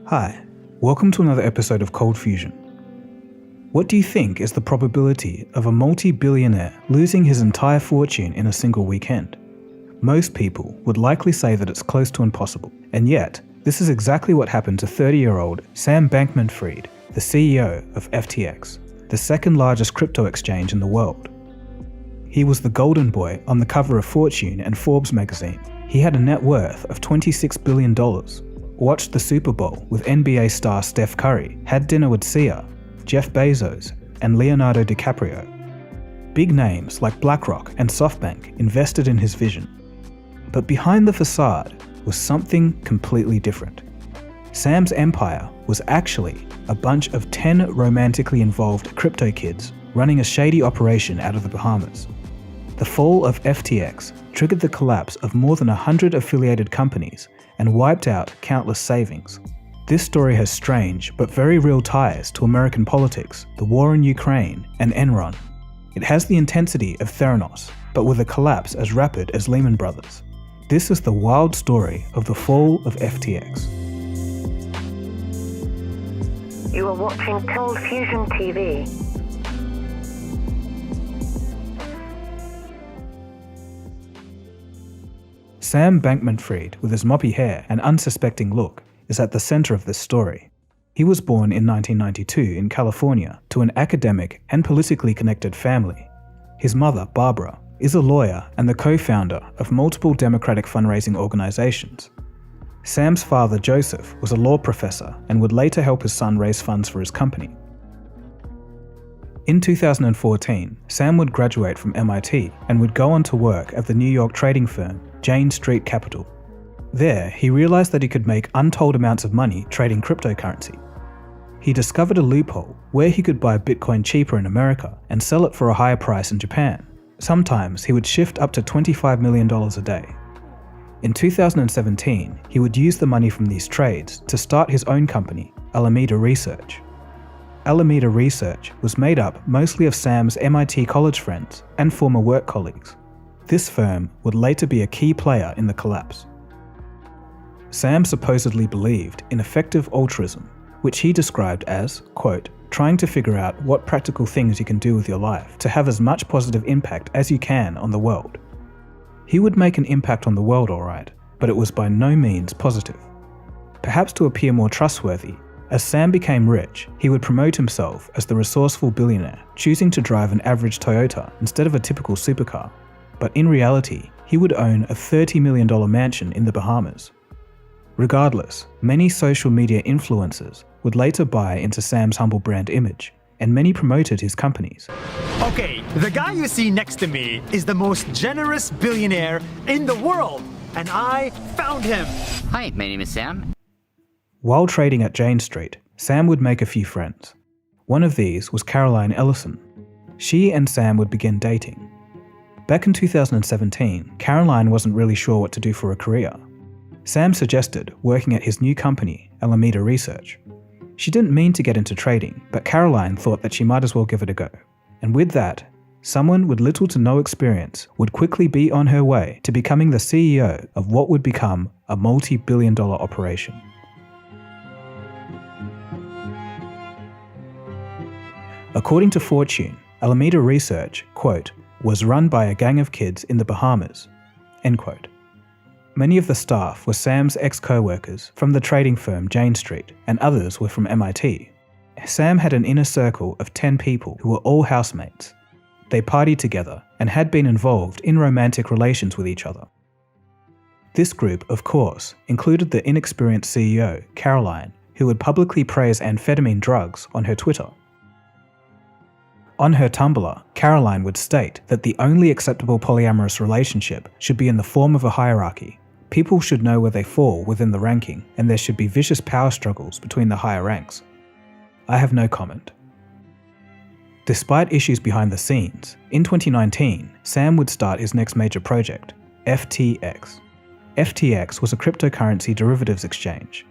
Hi, welcome to another episode of Cold Fusion. What do you think is the probability of a multi-billionaire losing his entire fortune in a single weekend? Most people would likely say that it's close to impossible, and yet, this is exactly what happened to 30-year-old Sam Bankman-Fried, the CEO of FTX, the second largest crypto exchange in the world. He was the golden boy on the cover of Fortune and Forbes magazine. He had a net worth of $26 billion, watched the Super Bowl with NBA star Steph Curry, had dinner with Sia, Jeff Bezos, and Leonardo DiCaprio. Big names like BlackRock and SoftBank invested in his vision. But behind the facade was something completely different. Sam's empire was actually a bunch of 10 romantically involved crypto kids running a shady operation out of the Bahamas. The fall of FTX triggered the collapse of more than 100 affiliated companies and wiped out countless savings. This story has strange but very real ties to American politics, the war in Ukraine, and Enron. It has the intensity of Theranos, but with a collapse as rapid as Lehman Brothers. This is the wild story of the fall of FTX. You are watching Cold Fusion TV. Sam Bankman-Fried, with his moppy hair and unsuspecting look, is at the center of this story. He was born in 1992 in California to an academic and politically connected family. His mother, Barbara, is a lawyer and the co-founder of multiple Democratic fundraising organizations. Sam's father, Joseph, was a law professor and would later help his son raise funds for his company. In 2014, Sam would graduate from MIT and would go on to work at the New York trading firm Jane Street Capital. There, he realized that he could make untold amounts of money trading cryptocurrency. He discovered a loophole where he could buy Bitcoin cheaper in America and sell it for a higher price in Japan. Sometimes he would shift up to $25 million a day. In 2017, he would use the money from these trades to start his own company, Alameda Research. Alameda Research was made up mostly of Sam's MIT college friends and former work colleagues. This firm would later be a key player in the collapse. Sam supposedly believed in effective altruism, which he described as, quote, trying to figure out what practical things you can do with your life to have as much positive impact as you can on the world. He would make an impact on the world all right, but it was by no means positive. Perhaps to appear more trustworthy, as Sam became rich, he would promote himself as the resourceful billionaire, choosing to drive an average Toyota instead of a typical supercar. But in reality, he would own a $30 million mansion in the Bahamas. Regardless, many social media influencers would later buy into Sam's humble brand image, and many promoted his companies. Okay, the guy you see next to me is the most generous billionaire in the world, and I found him. Hi, my name is Sam. While trading at Jane Street, Sam would make a few friends. One of these was Caroline Ellison. She and Sam would begin dating. Back in 2017, Caroline wasn't really sure what to do for a career. Sam suggested working at his new company, Alameda Research. She didn't mean to get into trading, but Caroline thought that she might as well give it a go. And with that, someone with little to no experience would quickly be on her way to becoming the CEO of what would become a multi-billion-dollar operation. According to Fortune, Alameda Research, quote, was run by a gang of kids in the Bahamas, end quote. Many of the staff were Sam's ex-co-workers from the trading firm Jane Street, and others were from MIT. Sam had an inner circle of 10 people who were all housemates. They partied together and had been involved in romantic relations with each other. This group, of course, included the inexperienced CEO, Caroline, who would publicly praise amphetamine drugs on her Twitter. On her Tumblr, Caroline would state that the only acceptable polyamorous relationship should be in the form of a hierarchy. People should know where they fall within the ranking, and there should be vicious power struggles between the higher ranks. I have no comment. Despite issues behind the scenes, in 2019, Sam would start his next major project, FTX. FTX was a cryptocurrency derivatives exchange.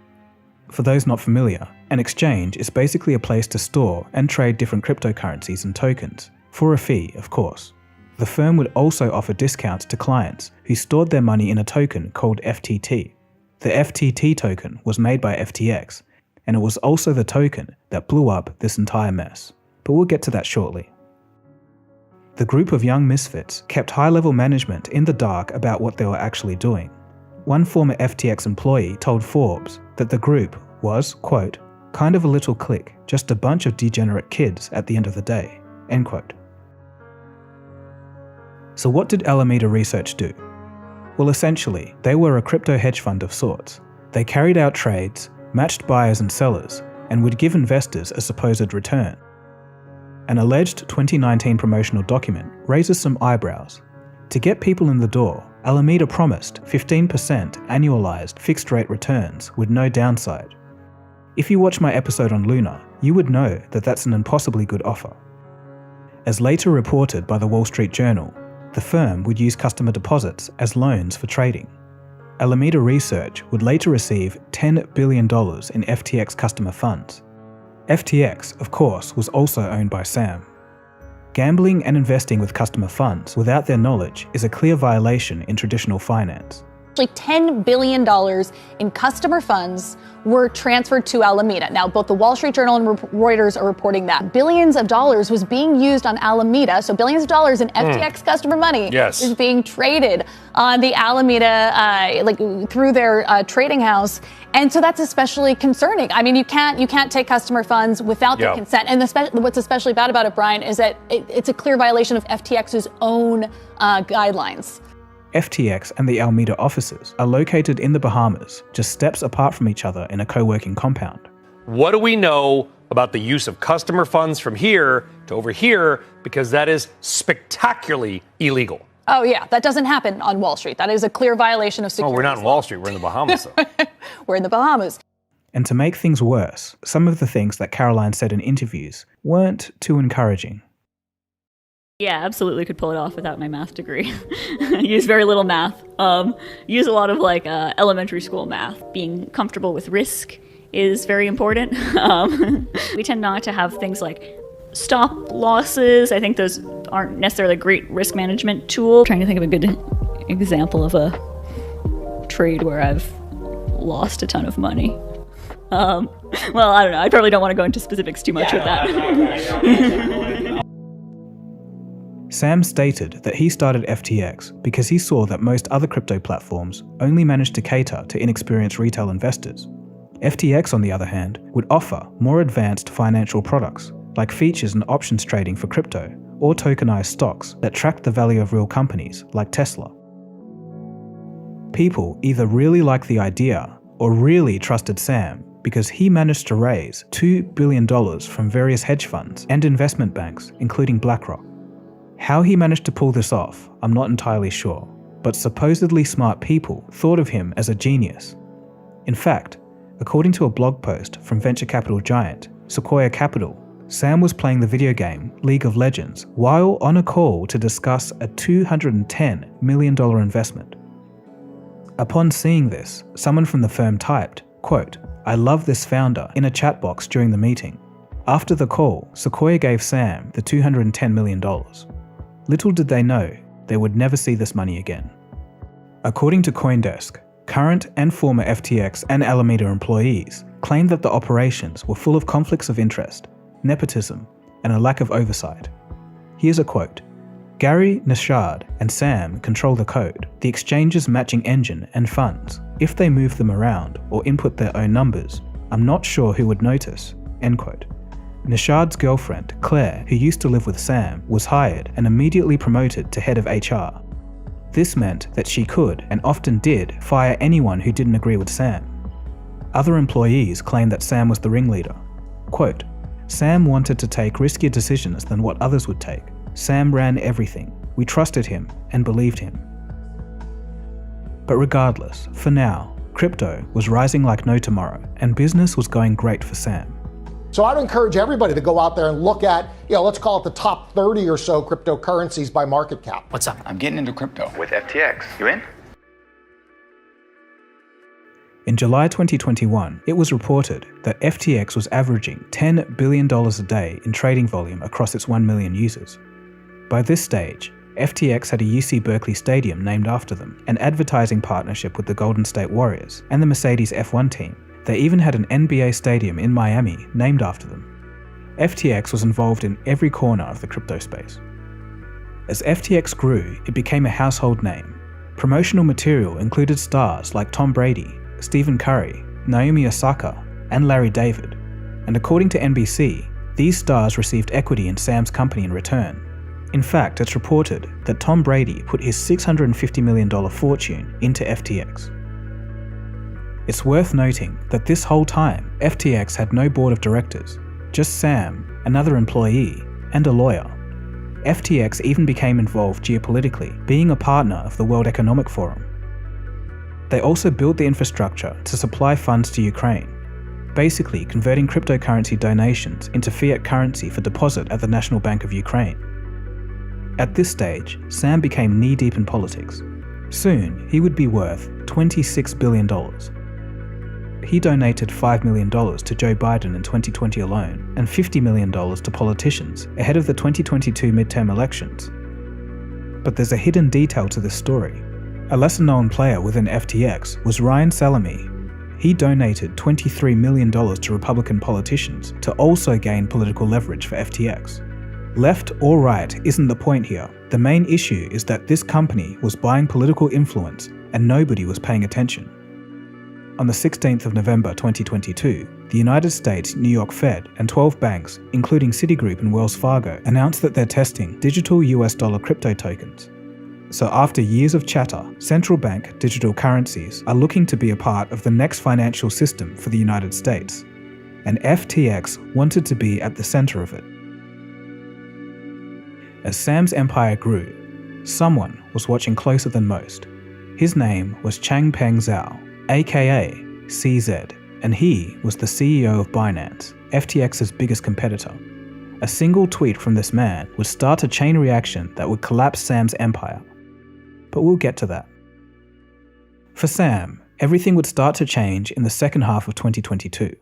For those not familiar, an exchange is basically a place to store and trade different cryptocurrencies and tokens, for a fee, of course. The firm would also offer discounts to clients who stored their money in a token called FTT. The FTT token was made by FTX and it was also the token that blew up this entire mess. But we'll get to that shortly. The group of young misfits kept high-level management in the dark about what they were actually doing. One former FTX employee told Forbes that the group was, quote, kind of a little clique, just a bunch of degenerate kids at the end of the day, end quote. So what did Alameda Research do? Well, essentially, they were a crypto hedge fund of sorts. They carried out trades, matched buyers and sellers, and would give investors a supposed return. An alleged 2019 promotional document raises some eyebrows. To get people in the door, Alameda promised 15% annualized fixed-rate returns with no downside. If you watch my episode on Luna, you would know that that's an impossibly good offer. As later reported by the Wall Street Journal, the firm would use customer deposits as loans for trading. Alameda Research would later receive $10 billion in FTX customer funds. FTX, of course, was also owned by Sam. Gambling and investing with customer funds without their knowledge is a clear violation in traditional finance. Actually, $10 billion in customer funds were transferred to Alameda. Now, both the Wall Street Journal and Reuters are reporting that billions of dollars was being used on Alameda. So billions of dollars in FTX customer money is being traded on the Alameda, through their trading house. And so that's especially concerning. I mean, you can't take customer funds without their consent. And what's especially bad about it, Brian, is that it's a clear violation of FTX's own guidelines. FTX and the Alameda offices are located in the Bahamas, just steps apart from each other in a co-working compound. What do we know about the use of customer funds from here to over here? Because that is spectacularly illegal. Oh, yeah, that doesn't happen on Wall Street. That is a clear violation of securities. Oh, we're not in Wall Street. We're in the Bahamas, though. We're in the Bahamas. And to make things worse, some of the things that Caroline said in interviews weren't too encouraging. Yeah, absolutely could pull it off without my math degree. Use very little math. Use a lot of elementary school math. Being comfortable with risk is very important. We tend not to have things like stop losses. I think those aren't necessarily a great risk management tool. I'm trying to think of a good example of a trade where I've lost a ton of money. Well, I don't know. I probably don't want to go into specifics too much with that. Sam stated that he started FTX because he saw that most other crypto platforms only managed to cater to inexperienced retail investors. FTX, on the other hand, would offer more advanced financial products, like features and options trading for crypto, or tokenized stocks that tracked the value of real companies, like Tesla. People either really liked the idea or really trusted Sam because he managed to raise $2 billion from various hedge funds and investment banks, including BlackRock. How he managed to pull this off, I'm not entirely sure, but supposedly smart people thought of him as a genius. In fact, according to a blog post from venture capital giant Sequoia Capital, Sam was playing the video game League of Legends while on a call to discuss a $210 million investment. Upon seeing this, someone from the firm typed, quote, "I love this founder," in a chat box during the meeting. After the call, Sequoia gave Sam the $210 million. Little did they know, they would never see this money again. According to CoinDesk, current and former FTX and Alameda employees claimed that the operations were full of conflicts of interest, nepotism, and a lack of oversight. Here's a quote. "Gary, Nishad, and Sam control the code, the exchange's matching engine and funds. If they move them around or input their own numbers, I'm not sure who would notice." End quote. Nishad's girlfriend, Claire, who used to live with Sam, was hired and immediately promoted to head of HR. This meant that she could, and often did, fire anyone who didn't agree with Sam. Other employees claimed that Sam was the ringleader. Quote, "Sam wanted to take riskier decisions than what others would take. Sam ran everything. We trusted him and believed him." But regardless, for now, crypto was rising like no tomorrow, and business was going great for Sam. So I'd encourage everybody to go out there and look at, let's call it the top 30 or so cryptocurrencies by market cap. What's up? I'm getting into crypto. With FTX. You in? In July 2021, it was reported that FTX was averaging $10 billion a day in trading volume across its 1 million users. By this stage, FTX had a UC Berkeley stadium named after them, an advertising partnership with the Golden State Warriors, and the Mercedes F1 team They even had an NBA stadium in Miami named after them. FTX was involved in every corner of the crypto space. As FTX grew, it became a household name. Promotional material included stars like Tom Brady, Stephen Curry, Naomi Osaka, and Larry David. And according to NBC, these stars received equity in Sam's company in return. In fact, it's reported that Tom Brady put his $650 million fortune into FTX. It's worth noting that this whole time, FTX had no board of directors, just Sam, another employee, and a lawyer. FTX even became involved geopolitically, being a partner of the World Economic Forum. They also built the infrastructure to supply funds to Ukraine, basically converting cryptocurrency donations into fiat currency for deposit at the National Bank of Ukraine. At this stage, Sam became knee-deep in politics. Soon, he would be worth $26 billion. He donated $5 million to Joe Biden in 2020 alone, and $50 million to politicians ahead of the 2022 midterm elections. But there's a hidden detail to this story. A lesser-known player within FTX was Ryan Salame. He donated $23 million to Republican politicians to also gain political leverage for FTX. Left or right isn't the point here. The main issue is that this company was buying political influence and nobody was paying attention. On the 16th of November 2022, the United States New York Fed and 12 banks, including Citigroup and Wells Fargo, announced that they're testing digital US dollar crypto tokens. So after years of chatter, central bank digital currencies are looking to be a part of the next financial system for the United States. And FTX wanted to be at the center of it. As Sam's empire grew, someone was watching closer than most. His name was Changpeng Zhao, aka CZ, and he was the CEO of Binance, FTX's biggest competitor. A single tweet from this man would start a chain reaction that would collapse Sam's empire. But we'll get to that. For Sam, everything would start to change in the second half of 2022.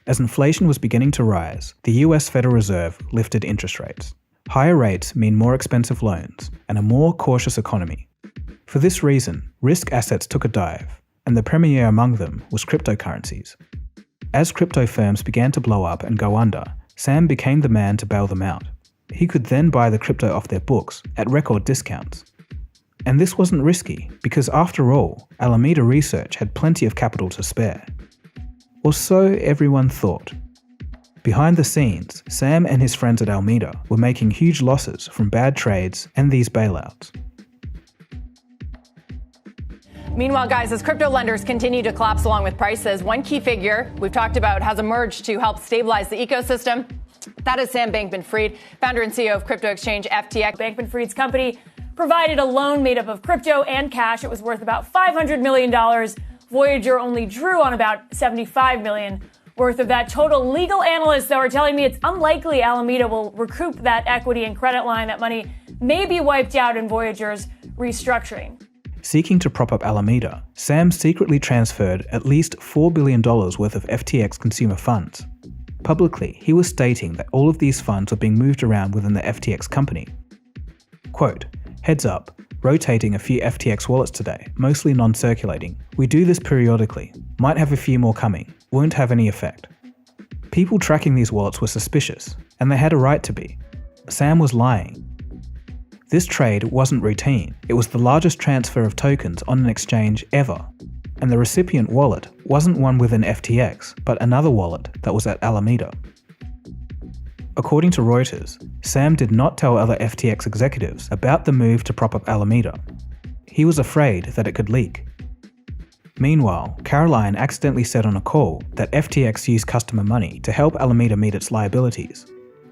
As inflation was beginning to rise, the US Federal Reserve lifted interest rates. Higher rates mean more expensive loans and a more cautious economy. For this reason, risk assets took a dive, and the premier among them was cryptocurrencies. As crypto firms began to blow up and go under, Sam became the man to bail them out. He could then buy the crypto off their books at record discounts. And this wasn't risky, because after all, Alameda Research had plenty of capital to spare. Or so everyone thought. Behind the scenes, Sam and his friends at Alameda were making huge losses from bad trades and these bailouts. Meanwhile, guys, as crypto lenders continue to collapse along with prices, one key figure we've talked about has emerged to help stabilize the ecosystem. That is Sam Bankman-Fried, founder and CEO of crypto exchange FTX. Bankman-Fried's company provided a loan made up of crypto and cash. It was worth about $500 million. Voyager only drew on about $75 million worth of that total. Legal analysts, though, are telling me it's unlikely Alameda will recoup that equity and credit line. That money may be wiped out in Voyager's restructuring. Seeking to prop up Alameda, Sam secretly transferred at least $4 billion worth of FTX consumer funds. Publicly, he was stating that all of these funds were being moved around within the FTX company. Quote, "Heads up, rotating a few FTX wallets today, mostly non-circulating. We do this periodically. Might have a few more coming. Won't have any effect." People tracking these wallets were suspicious, and they had a right to be. Sam was lying. This trade wasn't routine. It was the largest transfer of tokens on an exchange ever. And the recipient wallet wasn't one within FTX, but another wallet that was at Alameda. According to Reuters, Sam did not tell other FTX executives about the move to prop up Alameda. He was afraid that it could leak. Meanwhile, Caroline accidentally said on a call that FTX used customer money to help Alameda meet its liabilities.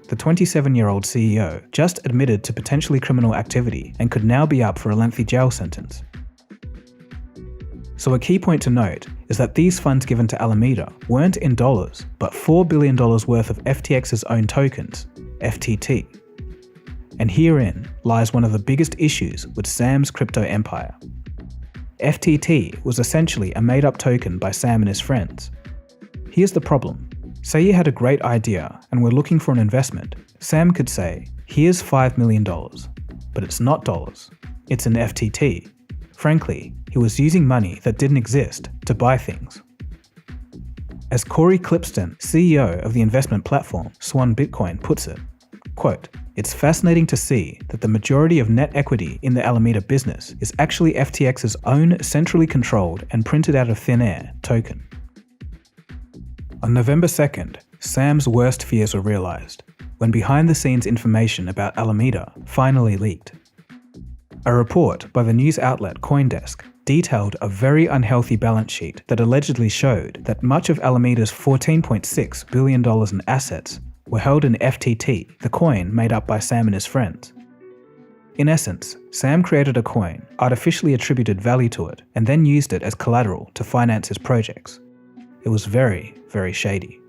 The 27-year-old CEO just admitted to potentially criminal activity and could now be up for a lengthy jail sentence. So a key point to note is that these funds given to Alameda weren't in dollars, but $4 billion worth of FTX's own tokens, FTT. And herein lies one of the biggest issues with Sam's crypto empire. FTT was essentially a made-up token by Sam and his friends. Here's the problem. Say you had a great idea and were looking for an investment. Sam could say, "Here's $5 million, but it's not dollars. It's an FTT. Frankly, he was using money that didn't exist to buy things. As Corey Clipston, CEO of the investment platform Swan Bitcoin, puts it, quote, "It's fascinating to see that the majority of net equity in the Alameda business is actually FTX's own centrally controlled and printed out of thin air token." On November 2nd, Sam's worst fears were realized when behind-the-scenes information about Alameda finally leaked. A report by the news outlet CoinDesk detailed a very unhealthy balance sheet that allegedly showed that much of Alameda's $14.6 billion in assets were held in FTT, the coin made up by Sam and his friends. In essence, Sam created a coin, artificially attributed value to it, and then used it as collateral to finance his projects. It was very, very shady.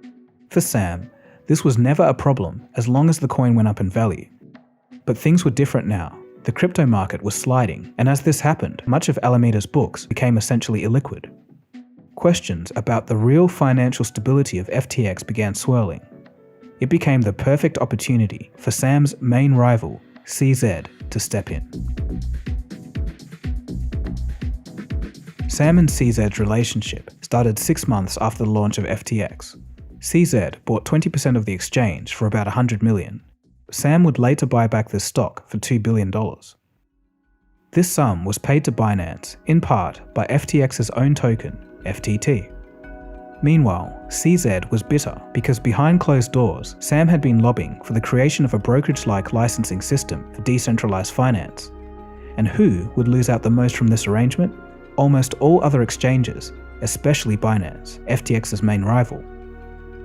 For Sam, this was never a problem as long as the coin went up in value. But things were different now. The crypto market was sliding, and as this happened, much of Alameda's books became essentially illiquid. Questions about the real financial stability of FTX began swirling. It became the perfect opportunity for Sam's main rival, CZ, to step in. Sam and CZ's relationship started 6 months after the launch of FTX. CZ bought 20% of the exchange for about $100 million. Sam would later buy back this stock for $2 billion. This sum was paid to Binance, in part, by FTX's own token, FTT. Meanwhile, CZ was bitter because behind closed doors, Sam had been lobbying for the creation of a brokerage-like licensing system for decentralized finance. And who would lose out the most from this arrangement? Almost all other exchanges, especially Binance, FTX's main rival.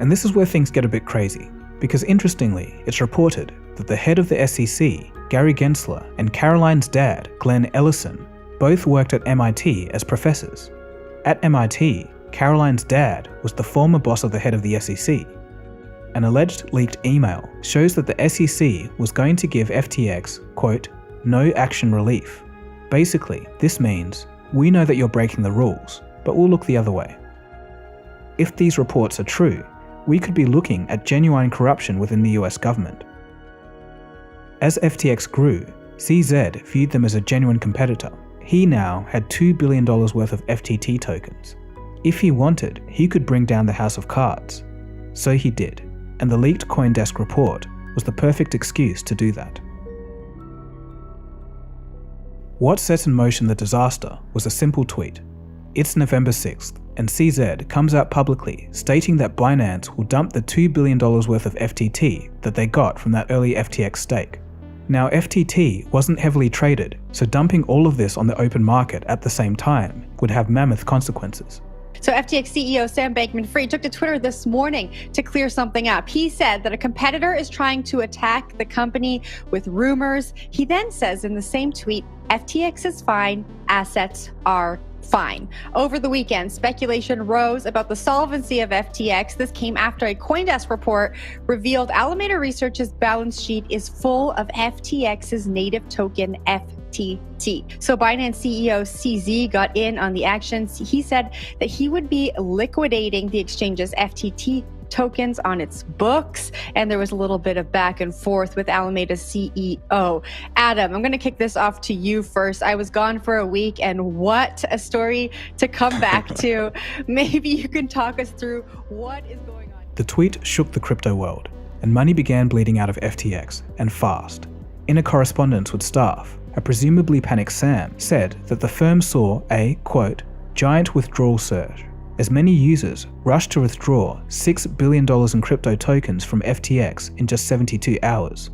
And this is where things get a bit crazy, because interestingly, it's reported that the head of the SEC, Gary Gensler, and Caroline's dad, Glenn Ellison, both worked at MIT as professors. At MIT, Caroline's dad was the former boss of the head of the SEC. An alleged leaked email shows that the SEC was going to give FTX, quote, "no action relief." Basically, this means, we know that you're breaking the rules, but we'll look the other way. If these reports are true, we could be looking at genuine corruption within the US government. As FTX grew, CZ viewed them as a genuine competitor. He now had $2 billion worth of FTT tokens. If he wanted, he could bring down the house of cards. So he did, and the leaked CoinDesk report was the perfect excuse to do that. What set in motion the disaster was a simple tweet. It's November 6th, and CZ comes out publicly stating that Binance will dump the $2 billion worth of FTT that they got from that early FTX stake. Now, FTT wasn't heavily traded, so dumping all of this on the open market at the same time would have mammoth consequences. So FTX CEO Sam Bankman-Fried took to Twitter this morning to clear something up. He said that a competitor is trying to attack the company with rumors. He then says in the same tweet, FTX is fine, assets are fine. Over the weekend, speculation rose about the solvency of FTX. This came after a CoinDesk report revealed Alameda Research's balance sheet is full of FTX's native token, FTT. So Binance CEO CZ got in on the action. He said that he would be liquidating the exchange's FTT tokens on its books, and there was a little bit of back and forth with Alameda's CEO. Adam, I'm going to kick this off to you first. I was gone for a week, and what a story to come back to. Maybe you can talk us through what is going on. The tweet shook the crypto world, and money began bleeding out of FTX, and fast. In a correspondence with staff, a presumably panicked Sam said that the firm saw a, quote, giant withdrawal surge, as many users rushed to withdraw $6 billion in crypto tokens from FTX in just 72 hours.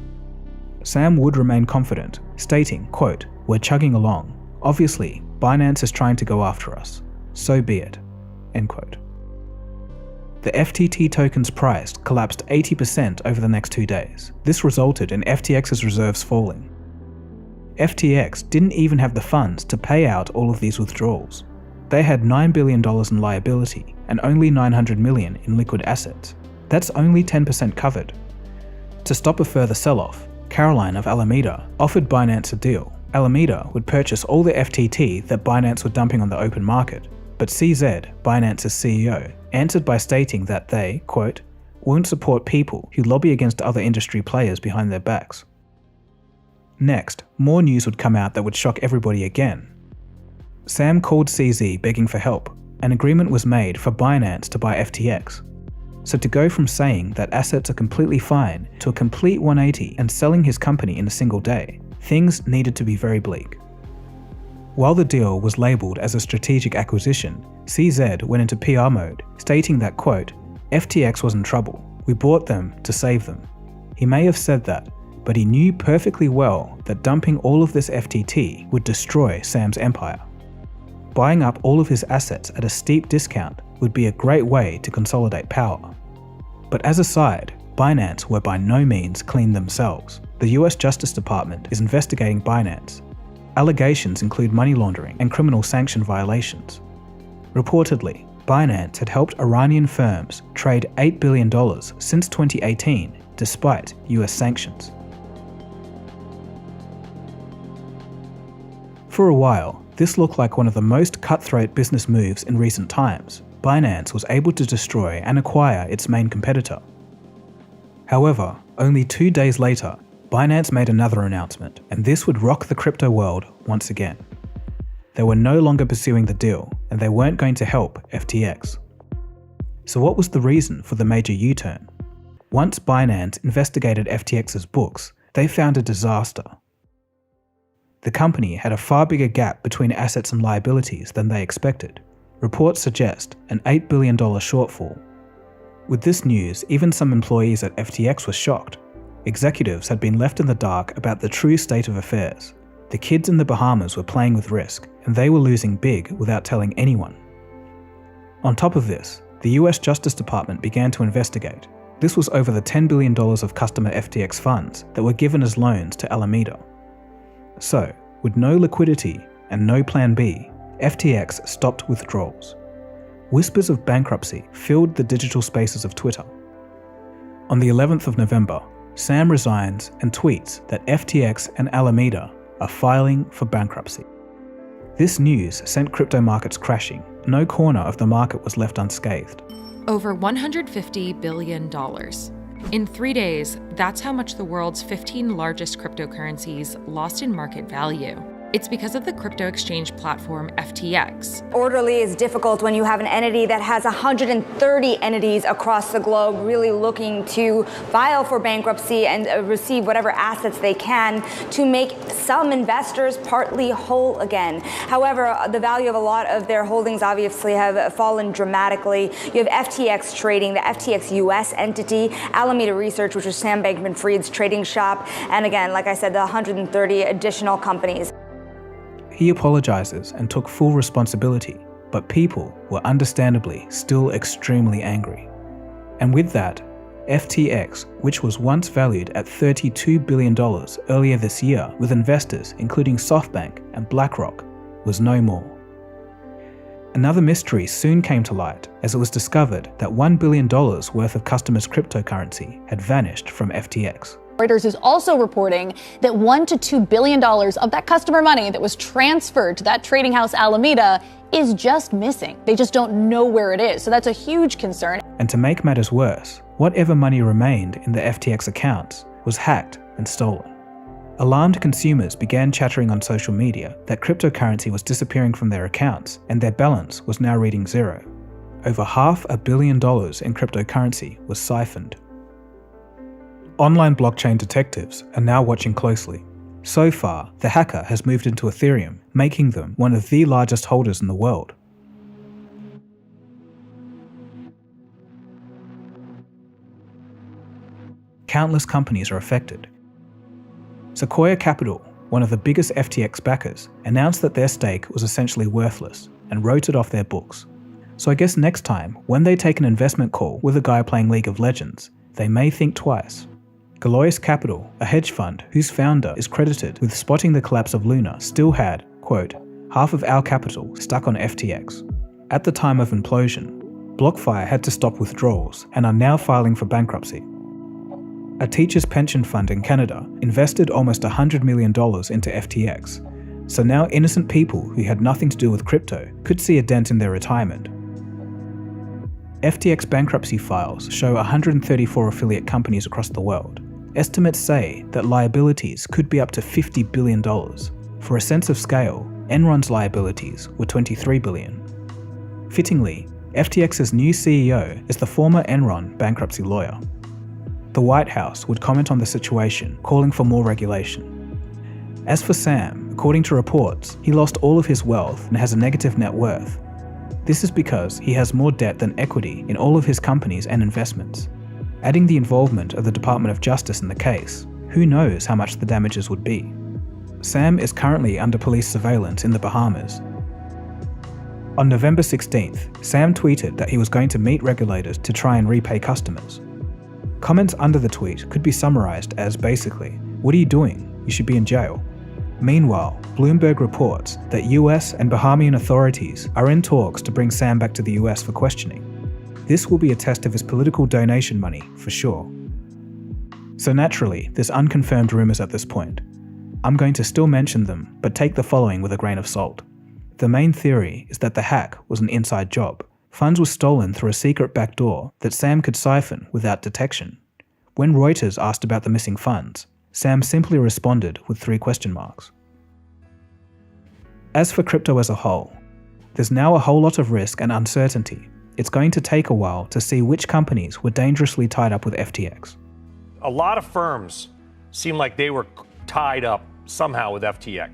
Sam would remain confident, stating, quote, "We're chugging along. Obviously, Binance is trying to go after us. So be it." End quote. The FTT token's price collapsed 80% over the next 2 days. This resulted in FTX's reserves falling. FTX didn't even have the funds to pay out all of these withdrawals. They had $9 billion in liability and only $900 million in liquid assets. That's only 10% covered. To stop a further sell-off, Caroline of Alameda offered Binance a deal. Alameda would purchase all the FTT that Binance were dumping on the open market, but CZ, Binance's CEO, answered by stating that they, quote, won't support people who lobby against other industry players behind their backs. Next, more news would come out that would shock everybody again. Sam called CZ begging for help. An agreement was made for Binance to buy FTX. So to go from saying that assets are completely fine to a complete 180 and selling his company in a single day, things needed to be very bleak. While the deal was labelled as a strategic acquisition, CZ went into PR mode, stating that, quote, FTX was in trouble. We bought them to save them. He may have said that, but he knew perfectly well that dumping all of this FTT would destroy Sam's empire. Buying up all of his assets at a steep discount would be a great way to consolidate power. But as a side, Binance were by no means clean themselves. The US Justice Department is investigating Binance. Allegations include money laundering and criminal sanction violations. Reportedly, Binance had helped Iranian firms trade $8 billion since 2018 despite US sanctions. For a while, this looked like one of the most cutthroat business moves in recent times. Binance was able to destroy and acquire its main competitor. However, only 2 days later, Binance made another announcement, and this would rock the crypto world once again. They were no longer pursuing the deal, and they weren't going to help FTX. So what was the reason for the major U-turn? Once Binance investigated FTX's books, they found a disaster. The company had a far bigger gap between assets and liabilities than they expected. Reports suggest an $8 billion shortfall. With this news, even some employees at FTX were shocked. Executives had been left in the dark about the true state of affairs. The kids in the Bahamas were playing with risk, and they were losing big without telling anyone. On top of this, the US Justice Department began to investigate. This was over the $10 billion of customer FTX funds that were given as loans to Alameda. So, with no liquidity and no plan B, FTX stopped withdrawals. Whispers of bankruptcy filled the digital spaces of Twitter. On the 11th of November, Sam resigns and tweets that FTX and Alameda are filing for bankruptcy. This news sent crypto markets crashing. No corner of the market was left unscathed. Over $150 billion. In 3 days, that's how much the world's 15 largest cryptocurrencies lost in market value. It's because of the crypto exchange platform FTX. Orderly is difficult when you have an entity that has 130 entities across the globe really looking to file for bankruptcy and receive whatever assets they can to make some investors partly whole again. However, the value of a lot of their holdings obviously have fallen dramatically. You have FTX Trading, the FTX US entity, Alameda Research, which is Sam Bankman-Fried's trading shop, and again, like I said, the 130 additional companies. He apologizes and took full responsibility, but people were understandably still extremely angry. And with that, FTX, which was once valued at $32 billion earlier this year with investors including SoftBank and BlackRock, was no more. Another mystery soon came to light as it was discovered that $1 billion worth of customers' cryptocurrency had vanished from FTX. Reuters is also reporting that $1 to $2 billion of that customer money that was transferred to that trading house Alameda is just missing. They just don't know where it is. So that's a huge concern. And to make matters worse, whatever money remained in the FTX accounts was hacked and stolen. Alarmed consumers began chattering on social media that cryptocurrency was disappearing from their accounts and their balance was now reading zero. Over $500 million in cryptocurrency was siphoned. Online blockchain detectives are now watching closely. So far, the hacker has moved into Ethereum, making them one of the largest holders in the world. Countless companies are affected. Sequoia Capital, one of the biggest FTX backers, announced that their stake was essentially worthless and wrote it off their books. So I guess next time, when they take an investment call with a guy playing League of Legends, they may think twice. Galois Capital, a hedge fund whose founder is credited with spotting the collapse of Luna, still had, quote, half of our capital stuck on FTX. At the time of implosion, BlockFi had to stop withdrawals and are now filing for bankruptcy. A teacher's pension fund in Canada invested almost $100 million into FTX, so now innocent people who had nothing to do with crypto could see a dent in their retirement. FTX bankruptcy files show 134 affiliate companies across the world. Estimates say that liabilities could be up to $50 billion. For a sense of scale, Enron's liabilities were $23 billion. Fittingly, FTX's new CEO is the former Enron bankruptcy lawyer. The White House would comment on the situation, calling for more regulation. As for Sam, according to reports, he lost all of his wealth and has a negative net worth. This is because he has more debt than equity in all of his companies and investments. Adding the involvement of the Department of Justice in the case, who knows how much the damages would be. Sam is currently under police surveillance in the Bahamas. On November 16th, Sam tweeted that he was going to meet regulators to try and repay customers. Comments under the tweet could be summarized as basically, "What are you doing? You should be in jail." Meanwhile, Bloomberg reports that US and Bahamian authorities are in talks to bring Sam back to the US for questioning. This will be a test of his political donation money, for sure. So naturally, there's unconfirmed rumors at this point. I'm going to still mention them, but take the following with a grain of salt. The main theory is that the hack was an inside job. Funds were stolen through a secret backdoor that Sam could siphon without detection. When Reuters asked about the missing funds, Sam simply responded with 3 question marks. As for crypto as a whole, there's now a whole lot of risk and uncertainty. It's going to take a while to see which companies were dangerously tied up with FTX. A lot of firms seem like they were tied up somehow with FTX.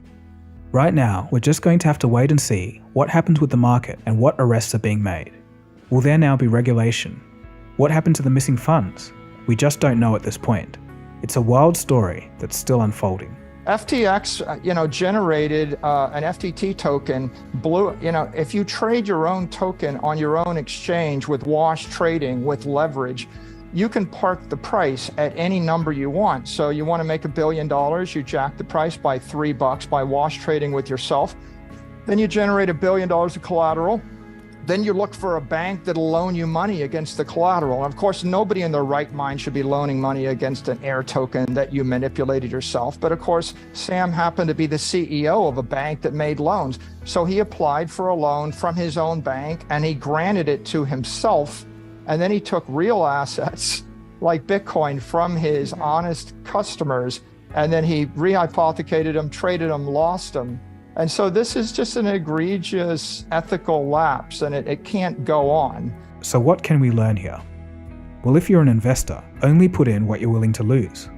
Right now, we're just going to have to wait and see what happens with the market and what arrests are being made. Will there now be regulation? What happened to the missing funds? We just don't know at this point. It's a wild story that's still unfolding. FTX, generated an FTT token. If you trade your own token on your own exchange with wash trading, with leverage, you can park the price at any number you want. So you want to make $1 billion, you jack the price by $3 by wash trading with yourself. Then you generate $1 billion of collateral. Then you look for a bank that'll loan you money against the collateral. And of course, nobody in their right mind should be loaning money against an air token that you manipulated yourself. But of course, Sam happened to be the CEO of a bank that made loans. So he applied for a loan from his own bank and he granted it to himself. And then he took real assets like Bitcoin from his honest customers. And then he rehypothecated them, traded them, lost them. And so this is just an egregious ethical lapse, and it can't go on. So what can we learn here? Well, if you're an investor, only put in what you're willing to lose.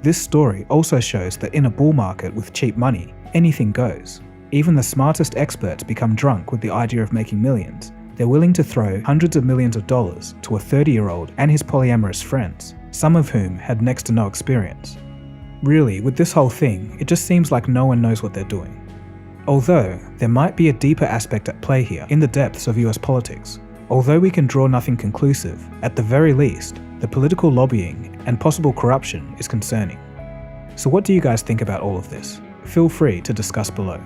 This story also shows that in a bull market with cheap money, anything goes. Even the smartest experts become drunk with the idea of making millions. They're willing to throw hundreds of millions of dollars to a 30-year-old and his polyamorous friends, some of whom had next to no experience. Really, with this whole thing, it just seems like no one knows what they're doing. Although, there might be a deeper aspect at play here in the depths of US politics. Although we can draw nothing conclusive, at the very least, the political lobbying and possible corruption is concerning. So what do you guys think about all of this? Feel free to discuss below.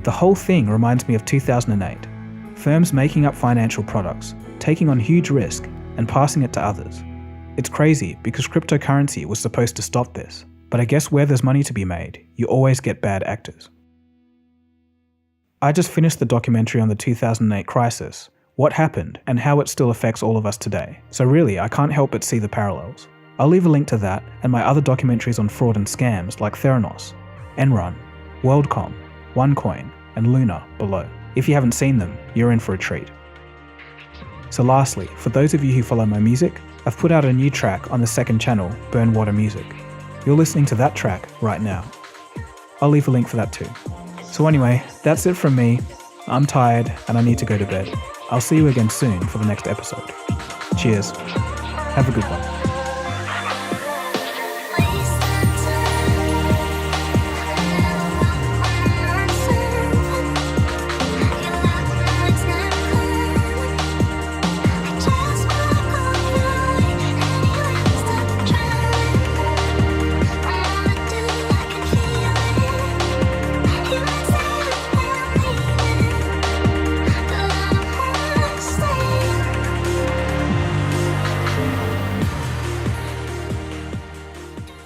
The whole thing reminds me of 2008. Firms making up financial products, taking on huge risk, and passing it to others. It's crazy because cryptocurrency was supposed to stop this, but I guess where there's money to be made, you always get bad actors. I just finished the documentary on the 2008 crisis, what happened, and how it still affects all of us today. So really, I can't help but see the parallels. I'll leave a link to that and my other documentaries on fraud and scams like Theranos, Enron, WorldCom, OneCoin, and Luna below. If you haven't seen them, you're in for a treat. So lastly, for those of you who follow my music, I've put out a new track on the second channel, Burn Water Music. You're listening to that track right now. I'll leave a link for that too. So anyway, that's it from me. I'm tired and I need to go to bed. I'll see you again soon for the next episode. Cheers. Have a good one.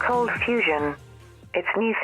Cold Fusion. It's new.